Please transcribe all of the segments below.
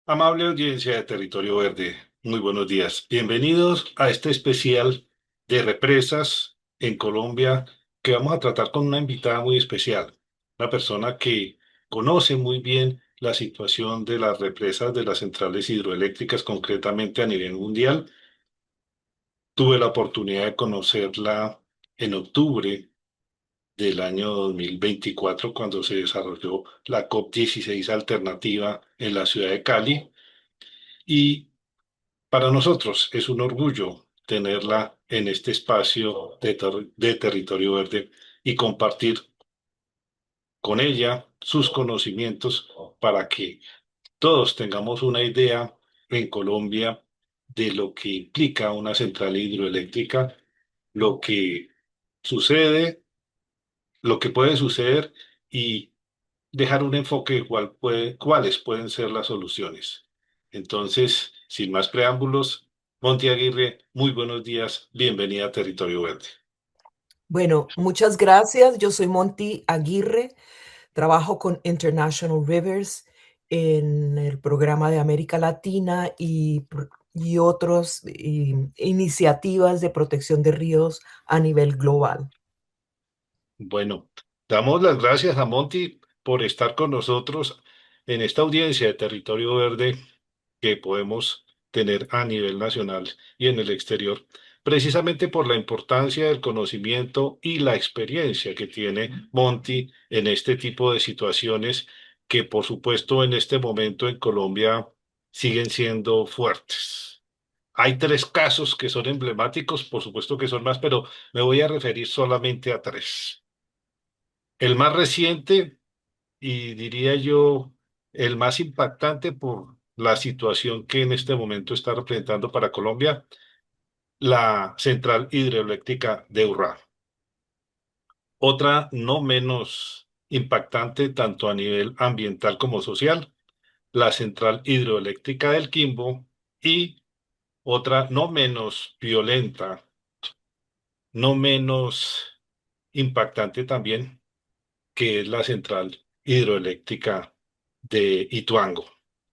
Amable audiencia de Territorio Verde, muy buenos días. Bienvenidos a este especial de represas en Colombia que vamos a tratar con una invitada muy especial, una persona que conoce muy bien la situación de las represas de las centrales hidroeléctricas, concretamente a nivel mundial. Tuve la oportunidad de conocerla en octubre del año 2024, cuando se desarrolló la COP16 alternativa en la ciudad de Cali. Y para nosotros es un orgullo tenerla en este espacio de territorio verde y compartir con ella sus conocimientos para que todos tengamos una idea en Colombia de lo que implica una central hidroeléctrica, lo que sucede, lo que puede suceder y dejar un enfoque de cuáles pueden ser las soluciones. Entonces, sin más preámbulos, Monty Aguirre, muy buenos días, bienvenida a Territorio Verde. Bueno, muchas gracias. Yo soy Monty Aguirre, trabajo con International Rivers en el programa de América Latina y otras iniciativas de protección de ríos a nivel global. Bueno, damos las gracias a Monty por estar con nosotros en esta audiencia de Territorio Verde que podemos tener a nivel nacional y en el exterior, precisamente por la importancia del conocimiento y la experiencia que tiene Monty en este tipo de situaciones que, por supuesto, en este momento en Colombia siguen siendo fuertes. Hay tres casos que son emblemáticos, por supuesto que son más, pero me voy a referir solamente a tres. El más reciente y diría yo el más impactante por la situación que en este momento está representando para Colombia, la central hidroeléctrica de Urrá. Otra no menos impactante tanto a nivel ambiental como social, la central hidroeléctrica del Quimbo y otra no menos violenta, no menos impactante también, que es la central hidroeléctrica de Ituango.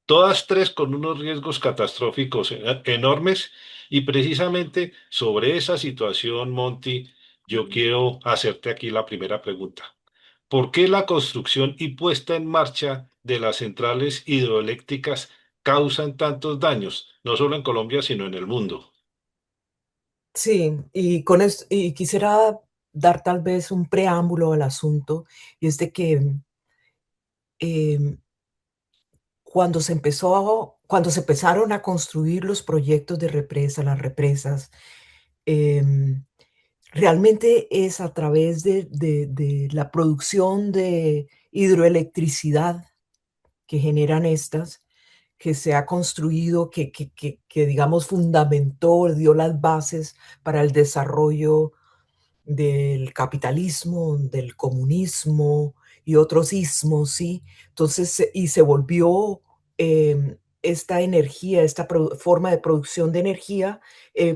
Todas tres con unos riesgos catastróficos enormes y precisamente sobre esa situación, Monty, yo quiero hacerte aquí la primera pregunta. ¿Por qué la construcción y puesta en marcha de las centrales hidroeléctricas causan tantos daños, no solo en Colombia, sino en el mundo? Sí, y quisiera dar tal vez un preámbulo al asunto, y es de que em, cuando se empezaron a construir los proyectos de represa, las represas, em, realmente es a través de la producción de hidroelectricidad que generan estas, que se ha construido, que, digamos, fundamentó, dio las bases para el desarrollo del capitalismo, del comunismo y otros ismos, ¿sí? Entonces, y se volvió esta energía, esta forma de producción de energía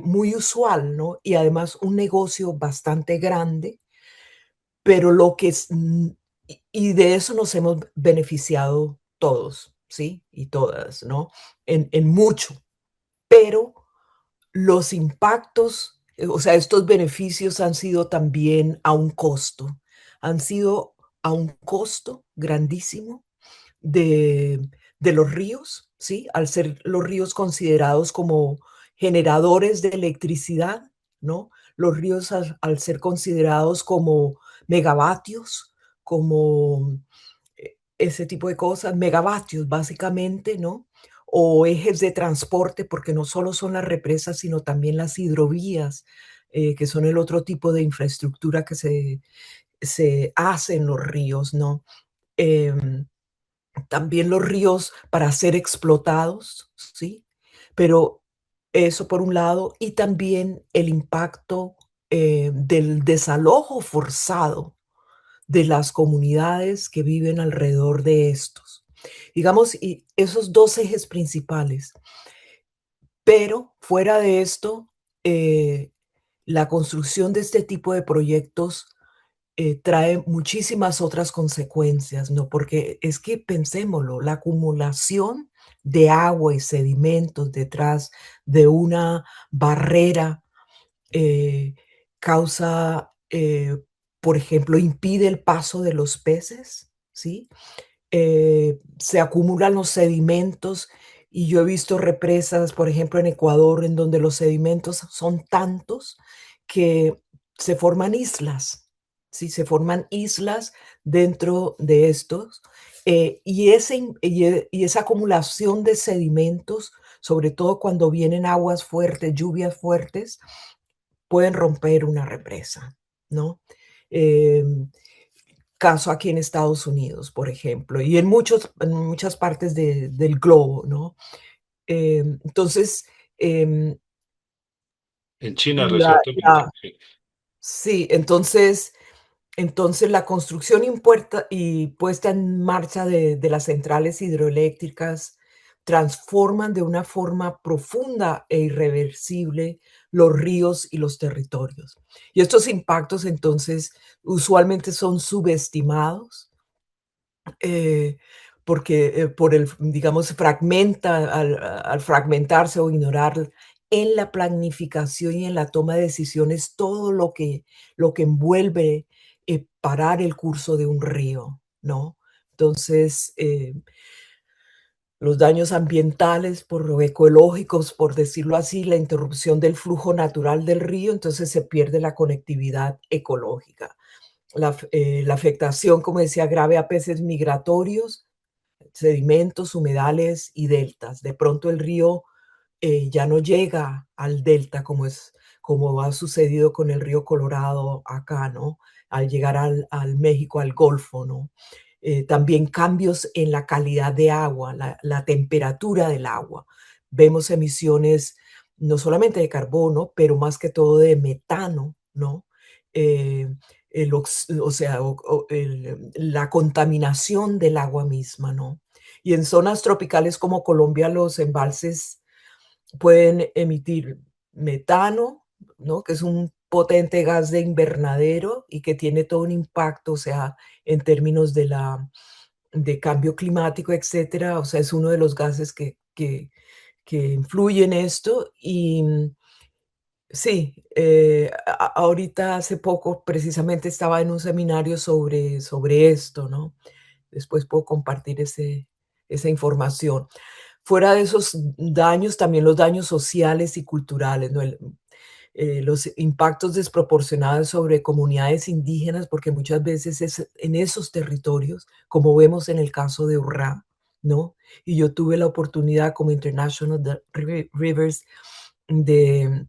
muy usual, ¿no? Y además un negocio bastante grande, pero lo que es, y de eso nos hemos beneficiado todos, ¿sí? Y todas, ¿no? En mucho, pero los impactos, o sea, estos beneficios han sido también a un costo, han sido a un costo grandísimo de, de los ríos, ¿sí? Al ser los ríos considerados como generadores de electricidad, ¿no? Los ríos al ser considerados como megavatios, como ese tipo de cosas, megavatios básicamente, ¿no? O ejes de transporte, porque no solo son las represas, sino también las hidrovías, que son el otro tipo de infraestructura que se hace en los ríos, ¿no? Em, También los ríos para ser explotados, ¿sí? Pero eso por un lado, y también el impacto del desalojo forzado de las comunidades que viven alrededor de estos. Digamos, y esos dos ejes principales. Pero fuera de esto, la construcción de este tipo de proyectos trae muchísimas otras consecuencias, ¿no? Porque es que pensémoslo, la acumulación de agua y sedimentos detrás de una barrera eh, causa, por ejemplo, impide el paso de los peces, ¿sí? Se acumulan los sedimentos y yo he visto represas, por ejemplo, en Ecuador, en donde los sedimentos son tantos que se forman islas, ¿sí? Se forman islas dentro de estos, y esa acumulación de sedimentos, sobre todo cuando vienen aguas fuertes, lluvias fuertes, pueden romper una represa, ¿no? Em, Caso aquí en Estados Unidos, por ejemplo, y en muchas partes del globo, ¿no? Entonces, em, En China la recientemente. Sí. sí, entonces la construcción impuerta y puesta en marcha de las centrales hidroeléctricas transforman de una forma profunda e irreversible los ríos y los territorios. Y estos impactos, entonces, usualmente son subestimados, eh, porque, por el, digamos, fragmenta al fragmentarse o ignorar en la planificación y en la toma de decisiones todo lo que envuelve, parar el curso de un río, ¿no? Entonces, los daños ambientales, por lo ecológicos, por decirlo así, la interrupción del flujo natural del río, entonces se pierde la conectividad ecológica. La afectación, como decía, grave a peces migratorios, sedimentos, humedales y deltas. De pronto el río ya no llega al delta como ha sucedido con el río Colorado acá, ¿no? Al llegar al México, al Golfo, ¿no? También cambios en la calidad de agua, la temperatura del agua. Vemos emisiones no solamente de carbono, pero más que todo de metano, ¿no? Eh, o sea, la contaminación del agua misma, ¿no? Y en zonas tropicales como Colombia, los embalses pueden emitir metano, ¿no? Que es un potente gas de invernadero y que tiene todo un impacto, o sea, en términos de cambio climático, etcétera. O sea, es uno de los gases que influye en esto. Y sí, ahorita hace poco precisamente estaba en un seminario sobre esto, ¿no? Después puedo compartir esa información. Fuera de esos daños, también los daños sociales y culturales, ¿no? Los impactos desproporcionados sobre comunidades indígenas, porque muchas veces es en esos territorios, como vemos en el caso de Urrá, ¿no? Y yo tuve la oportunidad como International Rivers de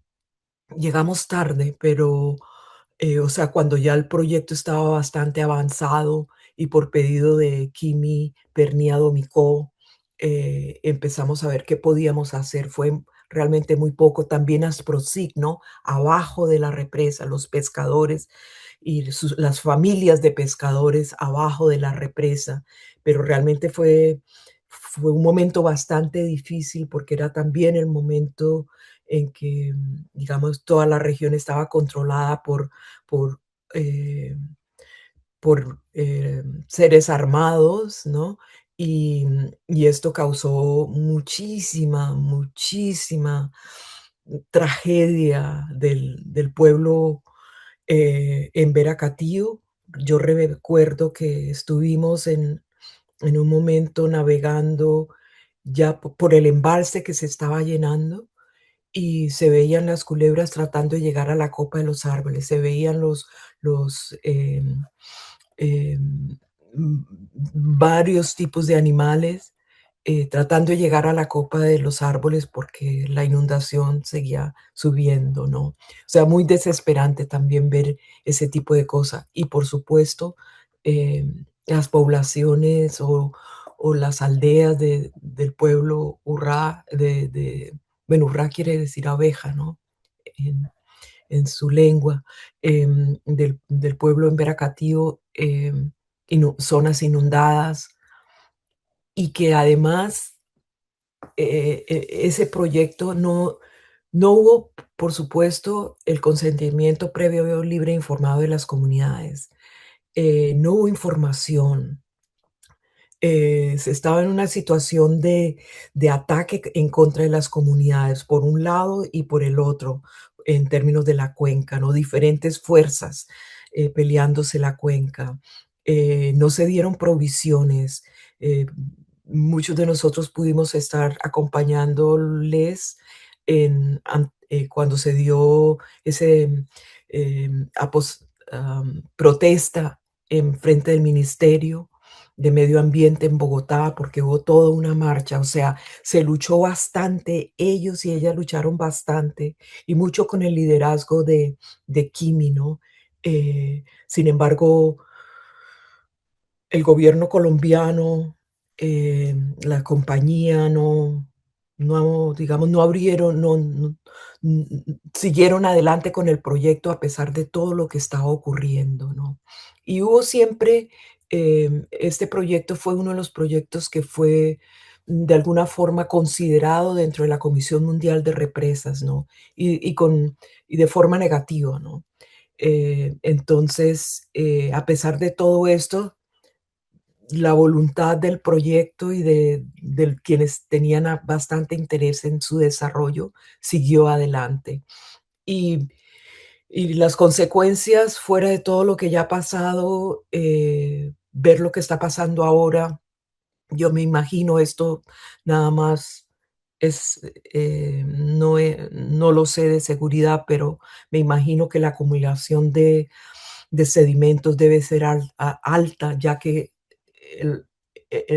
llegamos tarde, pero, o sea, cuando ya el proyecto estaba bastante avanzado y por pedido de Kimi Berniado Micó, empezamos a ver qué podíamos hacer. Fue realmente muy poco. También Asprozik, ¿no? Abajo de la represa, los pescadores y las familias de pescadores abajo de la represa, pero realmente fue un momento bastante difícil porque era también el momento en que, digamos, toda la región estaba controlada por, eh, por seres armados, ¿no? Y esto causó muchísima, muchísima tragedia del pueblo en Veracatío. Yo recuerdo que estuvimos en un momento navegando ya por el embalse que se estaba llenando y se veían las culebras tratando de llegar a la copa de los árboles, se veían los, em, mm, varios tipos de animales, tratando de llegar a la copa de los árboles porque la inundación seguía subiendo, ¿no? O sea, muy desesperante también ver ese tipo de cosas. Y por supuesto, las poblaciones o las aldeas del pueblo Urrá, bueno, Urrá quiere decir abeja, ¿no? En, en su lengua, del pueblo en Veracatío, zonas inundadas y que además ese proyecto no hubo, por supuesto, el consentimiento previo, libre e informado de las comunidades. No hubo información. Se estaba en una situación de ataque en contra de las comunidades, por un lado y por el otro, en términos de la cuenca, ¿no? Diferentes fuerzas peleándose la cuenca. No se dieron provisiones. eh, Muchos de nosotros pudimos estar acompañándoles cuando se dio ese protesta en frente del ministerio de Medio Ambiente en Bogotá, porque hubo toda una marcha, o sea, se luchó bastante, ellos y ellas lucharon bastante, y mucho con el liderazgo de Kimi, ¿no? Sin embargo, el gobierno colombiano, la compañía digamos, no abrieron, siguieron adelante con el proyecto a pesar de todo lo que estaba ocurriendo, ¿no? Y hubo siempre, este proyecto fue uno de los proyectos que fue, de alguna forma considerado dentro de la Comisión Mundial de Represas, ¿no? Y de forma negativa, ¿no? Entonces, a pesar de todo esto, la voluntad del proyecto y de quienes tenían bastante interés en su desarrollo siguió adelante. Y, y las consecuencias, fuera de todo lo que ya ha pasado, ver lo que está pasando ahora, yo me imagino esto nada más es, no lo sé de seguridad, pero me imagino que la acumulación de sedimentos debe ser alta, ya que el,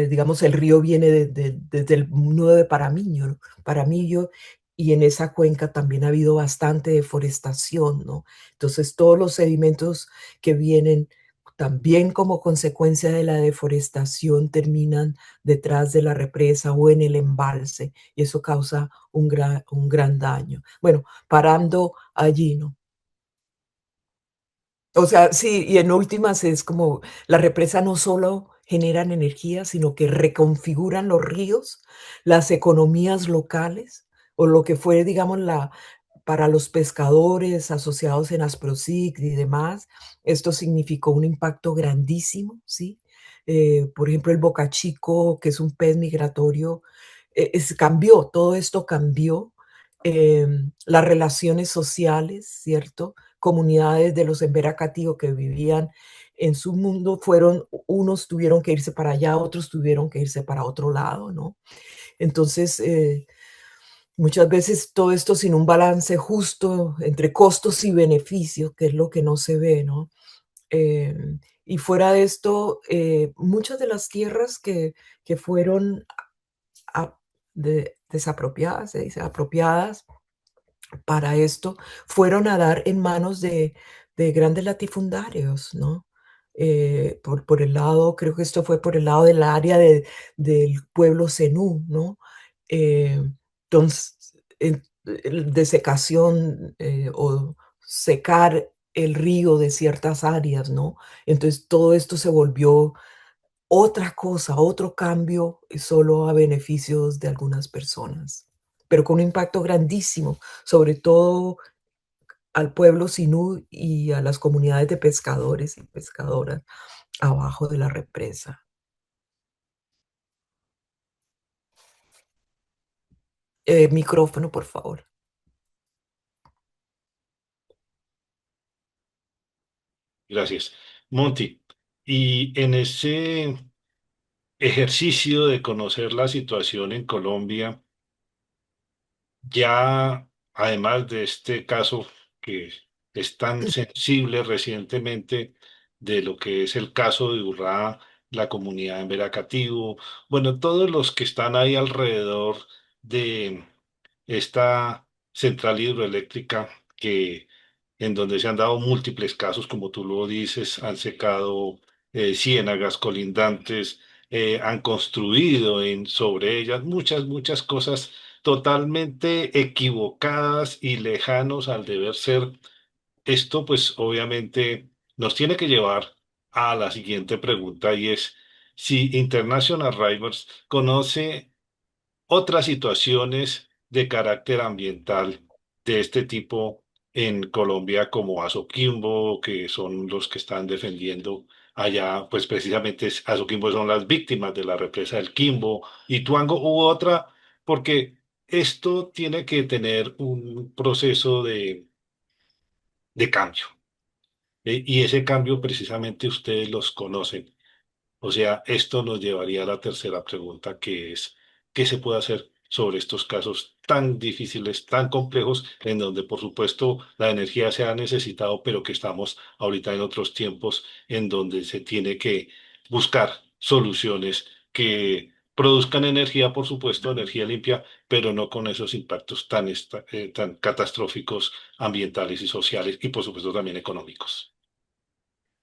digamos, el río viene desde el nudo de Paramillo, y en esa cuenca también ha habido bastante deforestación, ¿no? Entonces, todos los sedimentos que vienen también como consecuencia de la deforestación terminan detrás de la represa o en el embalse, y eso causa un gran daño. Bueno, parando allí, ¿no? O sea, sí, y en últimas es como la represa no solo generan energía, sino que reconfiguran los ríos, las economías locales, o lo que fue, digamos, para los pescadores asociados en Asprozic y demás, esto significó un impacto grandísimo, ¿sí? Por ejemplo, el bocachico, que es un pez migratorio, cambió, todo esto cambió. Las relaciones sociales, ¿cierto? Comunidades de los Embera-Catío que vivían en su mundo fueron, unos tuvieron que irse para allá, otros tuvieron que irse para otro lado, ¿no? Entonces, muchas veces todo esto sin un balance justo entre costos y beneficios, que es lo que no se ve, ¿no? Eh, y fuera de esto, muchas de las tierras que fueron desapropiadas, se dice, apropiadas para esto, fueron a dar en manos de grandes latifundarios, ¿no? Por el lado, creo que esto fue por el lado del área del pueblo zenú, ¿no? Eh, entonces, el desecación o secar el río de ciertas áreas, ¿no? Entonces todo esto se volvió otra cosa, otro cambio, solo a beneficios de algunas personas, pero con un impacto grandísimo, sobre todo al pueblo sinú y a las comunidades de pescadores y pescadoras abajo de la represa. Micrófono, por favor. Gracias. Monty, y en ese ejercicio de conocer la situación en Colombia, ya además de este caso que es tan sensible recientemente de lo que es el caso de Urrá, la comunidad en Veracativo, bueno, todos los que están ahí alrededor de esta central hidroeléctrica que en donde se han dado múltiples casos, como tú lo dices, han secado ciénagas colindantes, han construido sobre ellas muchas cosas totalmente equivocadas y lejanos al deber ser. Esto pues obviamente nos tiene que llevar a la siguiente pregunta y es si International Rivers conoce otras situaciones de carácter ambiental de este tipo en Colombia como Asoquimbo, que son los que están defendiendo allá, pues precisamente Asoquimbo son las víctimas de la represa del Quimbo y Tuango u otra, porque esto tiene que tener un proceso de cambio. Y ese cambio precisamente ustedes los conocen. O sea, esto nos llevaría a la tercera pregunta, que es, ¿qué se puede hacer sobre estos casos tan difíciles, tan complejos, en donde por supuesto la energía se ha necesitado, pero que estamos ahorita en otros tiempos en donde se tiene que buscar soluciones que produzcan energía, por supuesto, energía limpia, pero no con esos impactos tan catastróficos ambientales y sociales y por supuesto también económicos?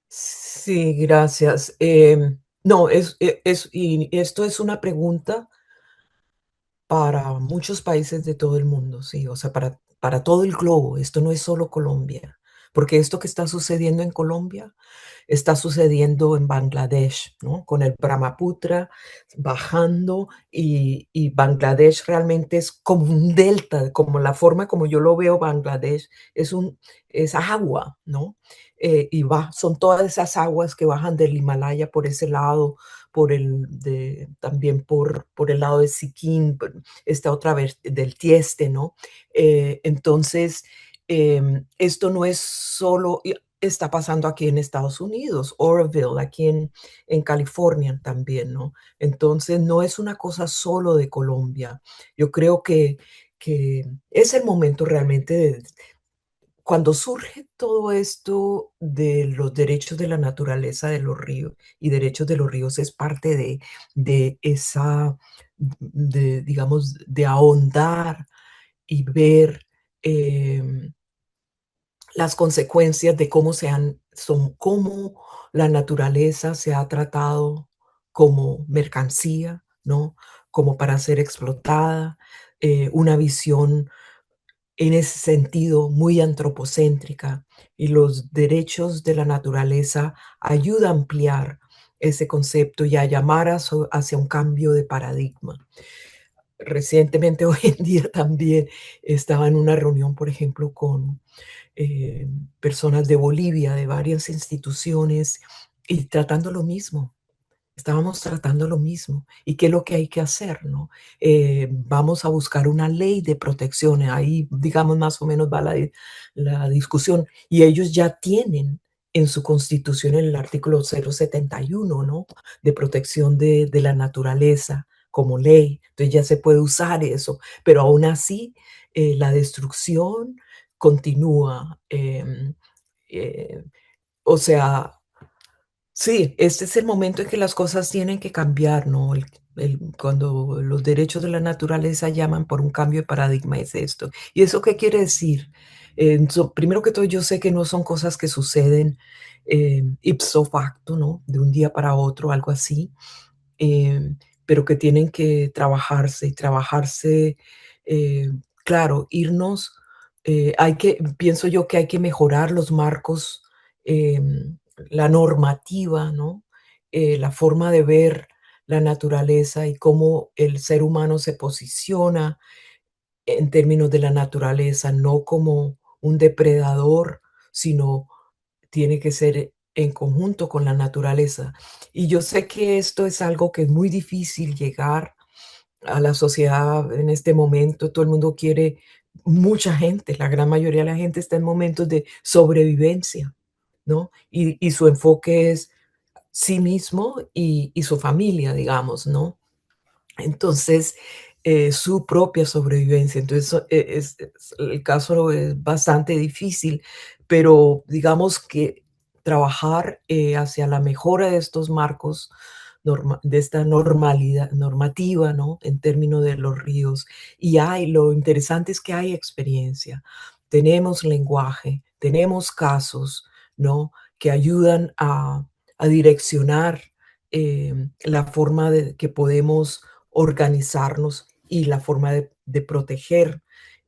Sí, gracias. No, y esto es una pregunta para muchos países de todo el mundo, sí, o sea, para todo el globo. Esto no es solo Colombia, porque esto que está sucediendo en Colombia está sucediendo en Bangladesh, ¿no? Con el Brahmaputra bajando y Bangladesh realmente es como un delta, como la forma como yo lo veo Bangladesh, es agua, ¿no? Son todas esas aguas que bajan del Himalaya por ese lado, también por el lado de Sikkim, esta otra vez del Tieste, ¿no? Entonces, esto no es solo, está pasando aquí en Estados Unidos, Oroville, aquí en California también, ¿no? Entonces, no es una cosa solo de Colombia. Yo creo que es el momento realmente cuando surge todo esto de los derechos de la naturaleza de los ríos y derechos de los ríos es parte de esa, digamos, de ahondar y ver em, las consecuencias de cómo la naturaleza se ha tratado como mercancía, ¿no? Como para ser explotada, una visión en ese sentido muy antropocéntrica, y los derechos de la naturaleza ayuda a ampliar ese concepto y a llamar hacia un cambio de paradigma. Recientemente, hoy en día también estaba en una reunión, por ejemplo, con eh, personas de Bolivia, de varias instituciones, y tratando lo mismo. Estábamos tratando lo mismo. ¿Y qué es lo que hay que hacer, no? Vamos a buscar una ley de protección. Ahí, digamos, más o menos va la discusión. Y ellos ya tienen en su constitución el artículo 071, ¿no? De protección de la naturaleza como ley. Entonces ya se puede usar eso. Pero aún así, la destrucción continúa. Eh, o sea, sí, este es el momento en que las cosas tienen que cambiar, ¿no? Cuando los derechos de la naturaleza llaman por un cambio de paradigma es esto. ¿Y eso qué quiere decir? Primero que todo, yo sé que no son cosas que suceden ipso facto, ¿no? De un día para otro, algo así, eh, pero que tienen que trabajarse y trabajarse, eh, claro, pienso yo que hay que mejorar los marcos, la normativa, ¿no? La forma de ver la naturaleza y cómo el ser humano se posiciona en términos de la naturaleza, no como un depredador, sino tiene que ser en conjunto con la naturaleza. Y yo sé que esto es algo que es muy difícil llegar a la sociedad en este momento. Todo el mundo quiere, mucha gente, la gran mayoría de la gente está en momentos de sobrevivencia, ¿no? Y su enfoque es sí mismo y su familia, digamos, ¿no? Entonces, su propia sobrevivencia. Entonces, el caso es bastante difícil, pero digamos que trabajar hacia la mejora de estos marcos, de esta normalidad normativa, ¿no? En términos de los ríos. Lo interesante es que hay experiencia, tenemos lenguaje, tenemos casos, ¿no? Que ayudan a direccionar la forma de que podemos organizarnos y la forma de proteger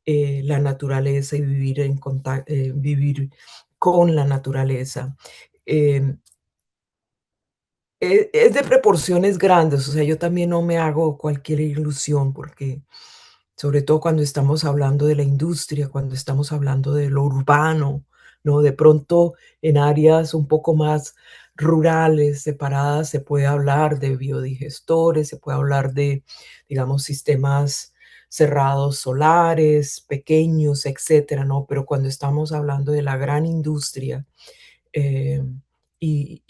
la naturaleza y vivir con la naturaleza. Eh, es de proporciones grandes, o sea, yo también no me hago cualquier ilusión porque sobre todo cuando estamos hablando de la industria, cuando estamos hablando de lo urbano, ¿no? De pronto en áreas un poco más rurales, separadas, se puede hablar de biodigestores, se puede hablar de, digamos, sistemas cerrados solares, pequeños, etcétera, ¿no? Pero cuando estamos hablando de la gran industria, eh, y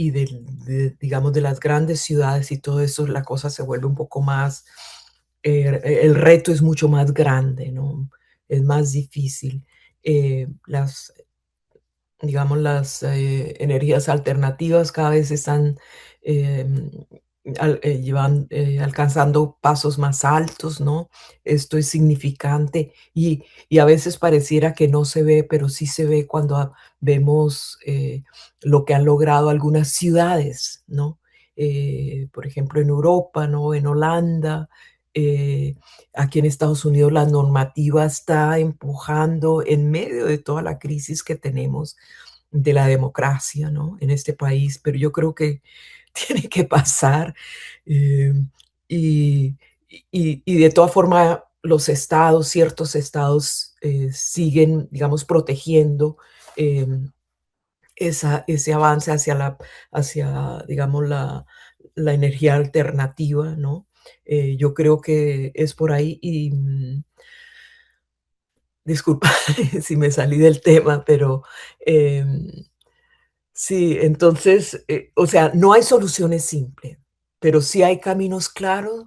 digamos, de las grandes ciudades y todo eso, la cosa se vuelve un poco más, el reto es mucho más grande, ¿no? Es más difícil. Las digamos, las energías alternativas cada vez están em, alcanzando pasos más altos, ¿no? Esto es significante y a veces pareciera que no se ve, pero sí se ve cuando vemos lo que han logrado algunas ciudades, ¿no? Por ejemplo, en Europa, ¿no? En Holanda. eh, Aquí en Estados Unidos la normativa está empujando en medio de toda la crisis que tenemos de la democracia, ¿no? En este país, pero yo creo que tiene que pasar, eh, y y de todas formas los estados, ciertos estados, siguen, digamos, protegiendo, ese avance hacia, digamos, la energía alternativa, ¿no? Yo creo que es por ahí y, disculpa si me salí del tema, pero, em sí, entonces, o sea, no hay soluciones simples, pero sí hay caminos claros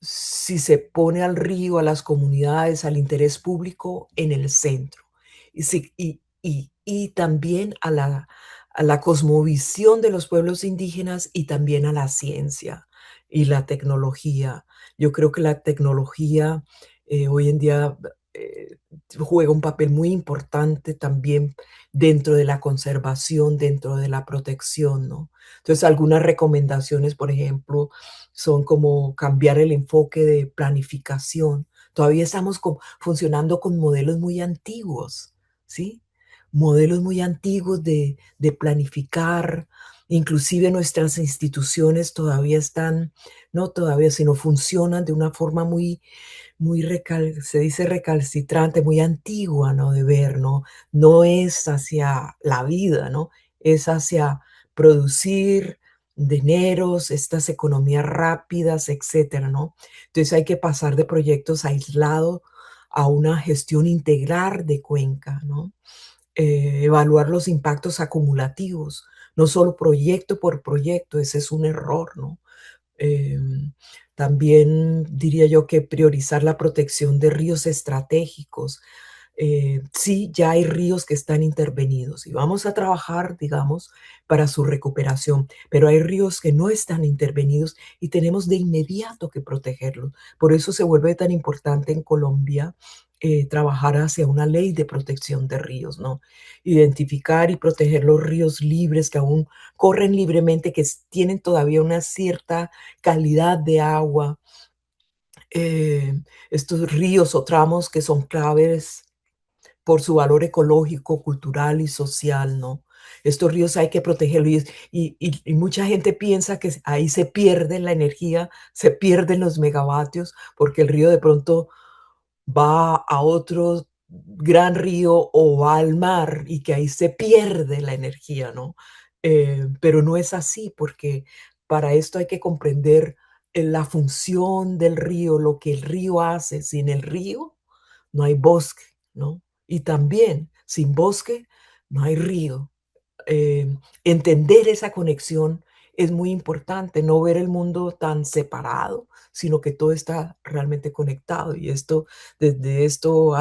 si se pone al río, a las comunidades, al interés público en el centro. Y también a la cosmovisión de los pueblos indígenas y también a la ciencia y la tecnología. Yo creo que la tecnología hoy en día eh, juega un papel muy importante también dentro de la conservación, dentro de la protección, ¿no? Entonces, algunas recomendaciones, por ejemplo, son como cambiar el enfoque de planificación. Todavía estamos funcionando con modelos muy antiguos, ¿sí? Modelos muy antiguos de planificar, inclusive nuestras instituciones todavía están, no todavía, sino funcionan de una forma se dice recalcitrante, muy antigua, ¿no? De ver, ¿no? No es hacia la vida, ¿no? Es hacia producir dineros, estas economías rápidas, etcétera, ¿no? Entonces hay que pasar de proyectos aislados a una gestión integral de cuenca, ¿no? Evaluar los impactos acumulativos, no solo proyecto por proyecto, ese es un error, ¿no? Em, También diría yo que priorizar la protección de ríos estratégicos. Sí, ya hay ríos que están intervenidos y vamos a trabajar, digamos, para su recuperación, pero hay ríos que no están intervenidos y tenemos de inmediato que protegerlos. Por eso se vuelve tan importante en Colombia trabajar hacia una ley de protección de ríos, ¿no? Identificar y proteger los ríos libres que aún corren libremente, que tienen todavía una cierta calidad de agua, estos ríos o tramos que son claves por su valor ecológico, cultural y social, ¿no? Estos ríos hay que protegerlos y mucha gente piensa que ahí se pierde la energía, se pierden los megavatios, porque el río de pronto va a otro gran río o va al mar y que ahí se pierde la energía, ¿no? Pero no es así, porque para esto hay que comprender la función del río, lo que el río hace. Sin el río no hay bosque, ¿no? Y también sin bosque no hay río. Entender esa conexión es muy importante, no ver el mundo tan separado, sino que todo está realmente conectado. Y esto, desde esto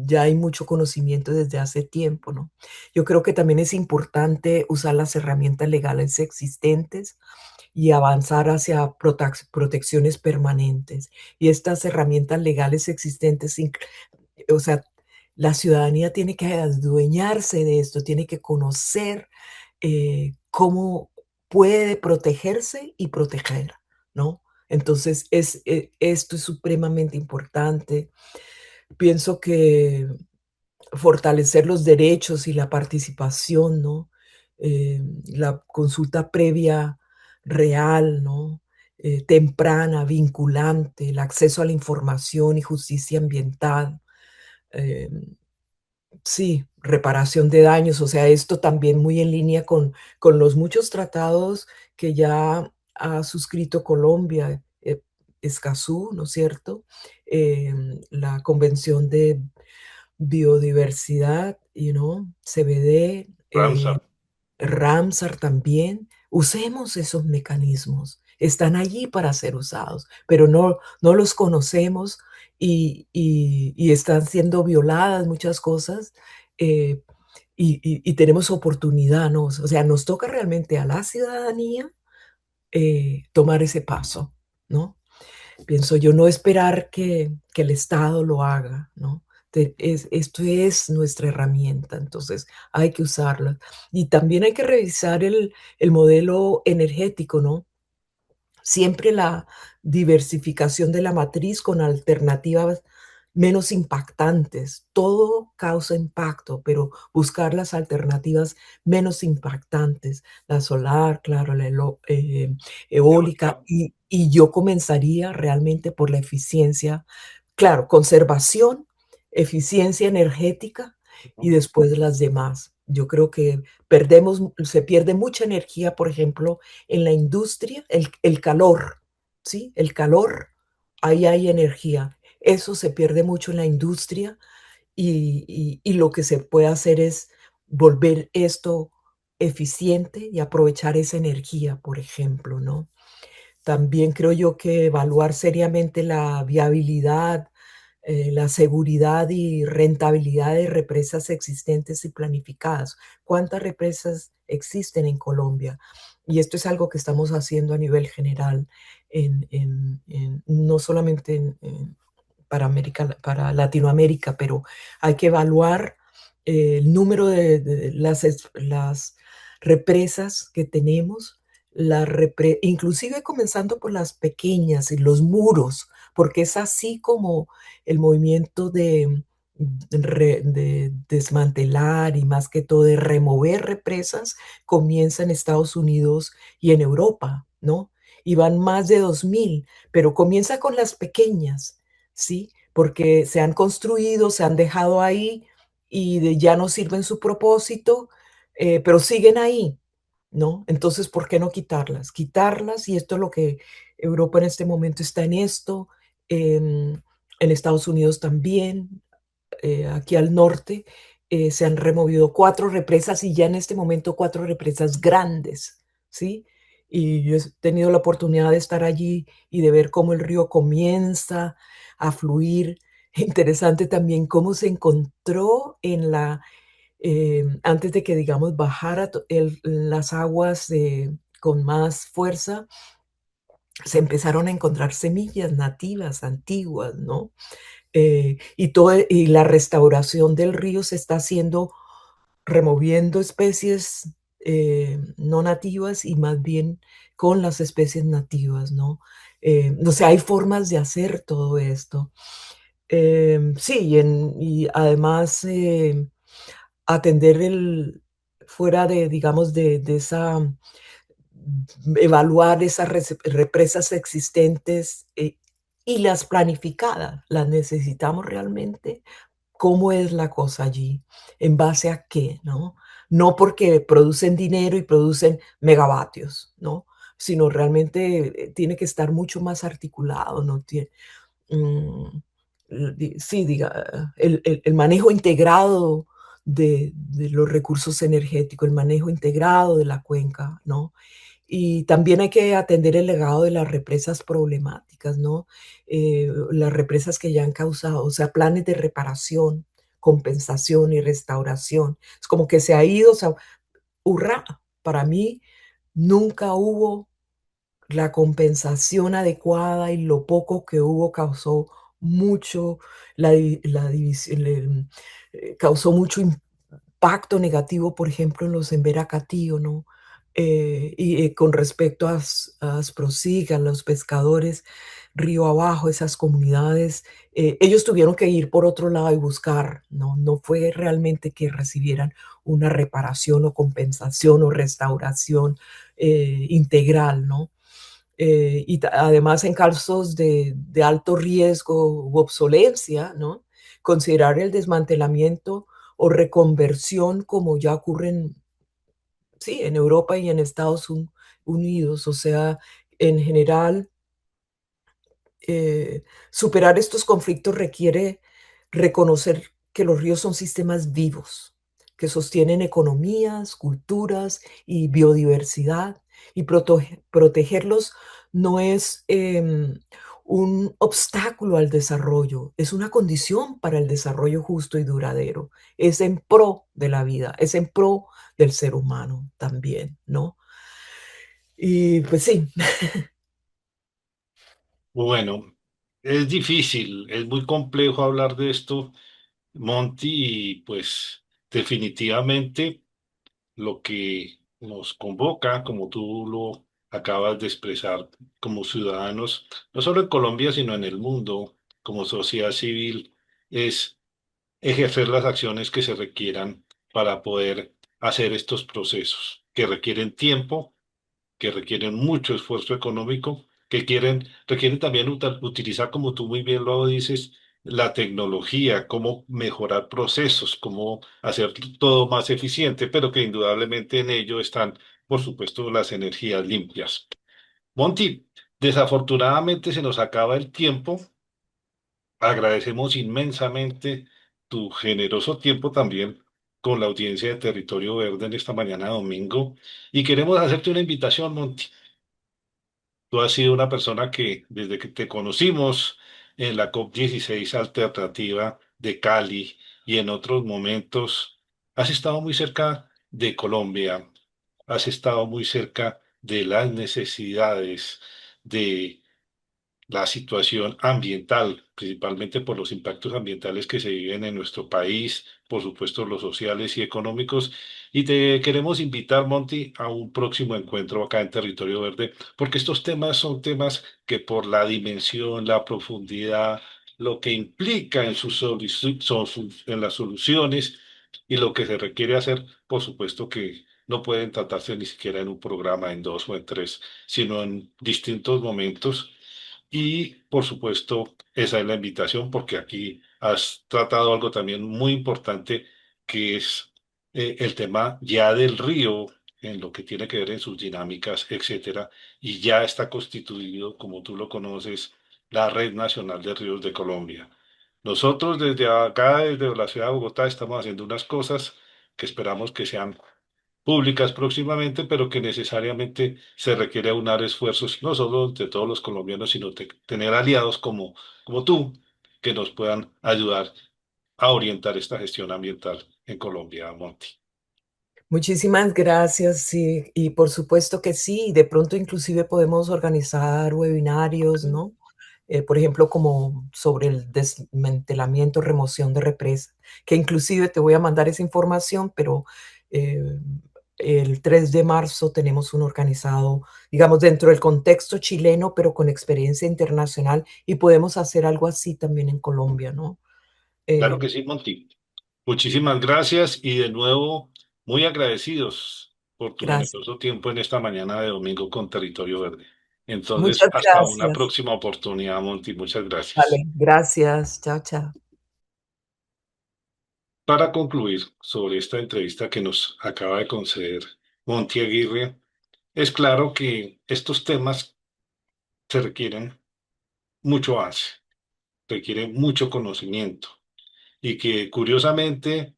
ya hay mucho conocimiento desde hace tiempo, ¿no? Yo creo que también es importante usar las herramientas legales existentes y avanzar hacia protecciones permanentes. Y estas herramientas legales existentes, o sea, la ciudadanía tiene que adueñarse de esto, tiene que conocer cómo puede protegerse y proteger, ¿no? Entonces, esto es supremamente importante. Pienso que fortalecer los derechos y la participación, ¿no? La consulta previa real, ¿no? temprana, vinculante, el acceso a la información y justicia ambiental. eh, Sí, reparación de daños, o sea, esto también muy en línea con los muchos tratados que ya ha suscrito Colombia, Escazú, ¿no es cierto? La Convención de Biodiversidad, CBD, Ramsar. Ramsar también. Usemos esos mecanismos. Están allí para ser usados, pero no los conocemos y están siendo violadas muchas cosas. eh, y tenemos oportunidad, ¿no? O sea, nos toca realmente a la ciudadanía tomar ese paso, ¿no? Pienso yo, no esperar que el Estado lo haga, ¿no? Esto es nuestra herramienta, entonces hay que usarla. Y también hay que revisar el modelo energético, ¿no? Siempre la diversificación de la matriz con alternativas menos impactantes. Todo causa impacto, pero buscar las alternativas menos impactantes, la solar, claro, la eólica, Eólica. y yo comenzaría realmente por la eficiencia, claro, conservación, eficiencia energética y Ujú. después las demás. Yo creo que se pierde mucha energía, por ejemplo, en la industria, el calor, ¿sí? El calor, ahí hay energía. Eso se pierde mucho en la industria y lo que se puede hacer es volver esto eficiente y aprovechar esa energía, por ejemplo, ¿no? También creo yo que evaluar seriamente la viabilidad, la seguridad y rentabilidad de represas existentes y planificadas. ¿Cuántas represas existen en Colombia? Y esto es algo que estamos haciendo a nivel general, no solamente para Latinoamérica, pero hay que evaluar el número de las represas que tenemos, inclusive comenzando por las pequeñas y los muros, porque es así como el movimiento de desmantelar y más que todo de remover represas comienza en Estados Unidos y en Europa, ¿no? Y van más de 2000, pero comienza con las pequeñas, ¿sí? Porque se han construido, se han dejado ahí y ya no sirven su propósito, pero siguen ahí, ¿no? Entonces, ¿por qué no quitarlas? Quitarlas, y esto es lo que Europa en este momento está en esto, en Estados Unidos también, aquí al norte, se han removido 4 represas y ya en este momento 4 represas grandes, ¿sí? Y yo he tenido la oportunidad de estar allí y de ver cómo el río comienza a fluir. Interesante también cómo se encontró antes de que, digamos, bajara las aguas con más fuerza, se empezaron a encontrar semillas nativas, antiguas, ¿no? Y la restauración del río se está haciendo removiendo especies no nativas y más bien con las especies nativas, ¿no? O sea, hay formas de hacer todo esto. Sí, y además atender fuera de, digamos, de esa, evaluar esas represas existentes y las planificadas, ¿las necesitamos realmente? ¿Cómo es la cosa allí? ¿En base a qué? ¿No? No porque producen dinero y producen megavatios, ¿no? Sino realmente tiene que estar mucho más articulado, ¿no? Mm, sí, el manejo integrado de los recursos energéticos, el manejo integrado de la cuenca, ¿no? Y también hay que atender el legado de las represas problemáticas, ¿no? Las represas que ya han causado, o sea, planes de reparación, compensación y restauración. Es como que se ha ido, o sea, hurra, para mí nunca hubo la compensación adecuada y lo poco que hubo causó mucho, la división, causó mucho impacto negativo, por ejemplo, en los Embera-Catío, ¿no? Con respecto a Asprosiga, los pescadores río abajo, esas comunidades, ellos tuvieron que ir por otro lado y buscar, ¿no? No fue realmente que recibieran una reparación o compensación o restauración integral, ¿no? Además en casos de alto riesgo u obsolencia, ¿no? Considerar el desmantelamiento o reconversión como ya ocurren, sí, en Europa y en Unidos. O sea, en general, eh, superar estos conflictos requiere reconocer que los ríos son sistemas vivos, que sostienen economías, culturas y biodiversidad, y protegerlos no es un obstáculo al desarrollo, es una condición para el desarrollo justo y duradero. Es en pro de la vida, es en pro del ser humano también, ¿no? Y pues sí. Bueno, es difícil, es muy complejo hablar de esto, Monty, y pues definitivamente lo que nos convoca, como tú lo acabas de expresar, como ciudadanos, no solo en Colombia, sino en el mundo, como sociedad civil, es ejercer las acciones que se requieran para poder hacer estos procesos, que requieren tiempo, que requieren mucho esfuerzo económico, requieren también utilizar, como tú muy bien lo dices, la tecnología, cómo mejorar procesos, cómo hacer todo más eficiente, pero que indudablemente en ello están, por supuesto, las energías limpias. Monty, desafortunadamente se nos acaba el tiempo. Agradecemos inmensamente tu generoso tiempo también con la audiencia de Territorio Verde en esta mañana de domingo y queremos hacerte una invitación, Monty. Tú has sido una persona que desde que te conocimos en la COP16 alternativa de Cali y en otros momentos, has estado muy cerca de Colombia, has estado muy cerca de las necesidades, de la situación ambiental, principalmente por los impactos ambientales que se viven en nuestro país, por supuesto los sociales y económicos. Y te queremos invitar, Monty, a un próximo encuentro acá en Territorio Verde, porque estos temas son temas que por la dimensión, la profundidad, lo que implica en en las soluciones y lo que se requiere hacer, por supuesto que no pueden tratarse ni siquiera en un programa, en dos o en tres, sino en distintos momentos y por supuesto, esa es la invitación porque aquí has tratado algo también muy importante que es el tema ya del río en lo que tiene que ver en sus dinámicas, etcétera, y ya está constituido, como tú lo conoces, la Red Nacional de Ríos de Colombia. Nosotros desde acá, desde la ciudad de Bogotá, estamos haciendo unas cosas que esperamos que sean públicas próximamente, pero que necesariamente se requiere aunar esfuerzos no solo de todos los colombianos, sino de tener aliados como tú que nos puedan ayudar a orientar esta gestión ambiental en Colombia, Monty. Muchísimas gracias, sí, y por supuesto que sí, de pronto inclusive podemos organizar webinarios, ¿no? Por ejemplo, como sobre el desmantelamiento, remoción de represas, que inclusive te voy a mandar esa información, pero eh, el 3 de marzo tenemos uno organizado, digamos, dentro del contexto chileno, pero con experiencia internacional, y podemos hacer algo así también en Colombia, ¿no? Claro Eh, que sí, Monty. Muchísimas gracias y de nuevo muy agradecidos por tu gracias. generoso tiempo en esta mañana de domingo con Territorio Verde. Entonces, Muchas hasta una gracias. próxima oportunidad, Monty. Muchas gracias. Vale, gracias. Chao, chao. Para concluir sobre esta entrevista que nos acaba de conceder Monty Aguirre, es claro que estos temas se requieren mucho avance, requieren mucho conocimiento y que curiosamente,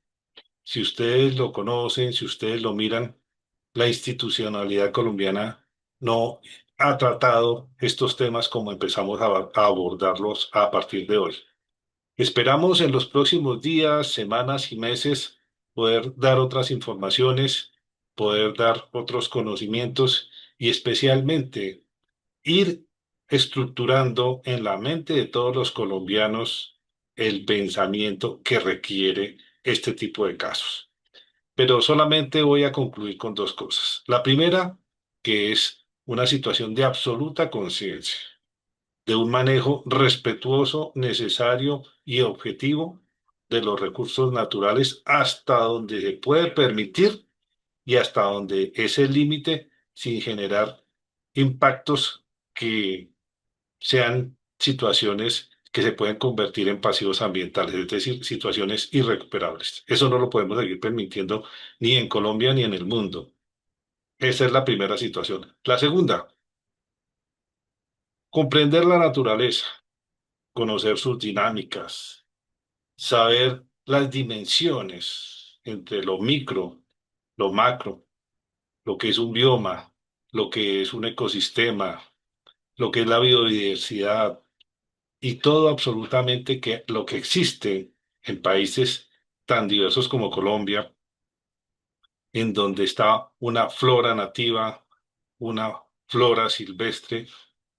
si ustedes lo conocen, si ustedes lo miran, la institucionalidad colombiana no ha tratado estos temas como empezamos a abordarlos a partir de hoy. Esperamos en los próximos días, semanas y meses poder dar otras informaciones, poder dar otros conocimientos y especialmente ir estructurando en la mente de todos los colombianos el pensamiento que requiere este tipo de casos. Pero solamente voy a concluir con dos cosas. La primera, que es una situación de absoluta conciencia de un manejo respetuoso, necesario y objetivo de los recursos naturales hasta donde se puede permitir y hasta donde es el límite sin generar impactos que sean situaciones que se pueden convertir en pasivos ambientales, es decir, situaciones irrecuperables. Eso no lo podemos seguir permitiendo ni en Colombia ni en el mundo. Esa es la primera situación. La segunda, comprender la naturaleza, conocer sus dinámicas, saber las dimensiones entre lo micro, lo macro, lo que es un bioma, lo que es un ecosistema, lo que es la biodiversidad y todo absolutamente que lo que existe en países tan diversos como Colombia, en donde está una flora nativa, una flora silvestre,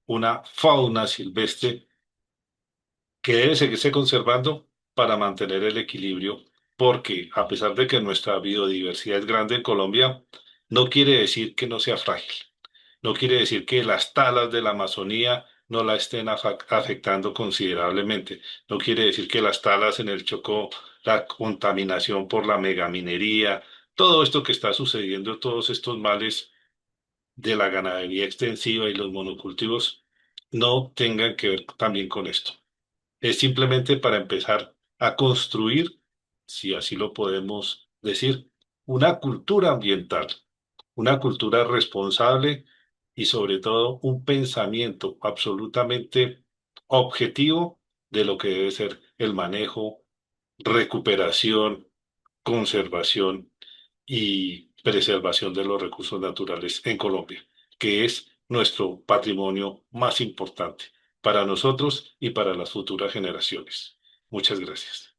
una fauna silvestre que debe seguirse conservando para mantener el equilibrio, porque a pesar de que nuestra biodiversidad es grande en Colombia, no quiere decir que no sea frágil. No quiere decir que las talas de la Amazonía no la estén afectando considerablemente. No quiere decir que las talas en el Chocó, la contaminación por la megaminería, todo esto que está sucediendo, todos estos males de la ganadería extensiva y los monocultivos, no tengan que ver también con esto. Es simplemente para empezar a construir, si así lo podemos decir, una cultura ambiental, una cultura responsable y sobre todo un pensamiento absolutamente objetivo de lo que debe ser el manejo, recuperación, conservación y preservación de los recursos naturales en Colombia, que es nuestro patrimonio más importante para nosotros y para las futuras generaciones. Muchas gracias.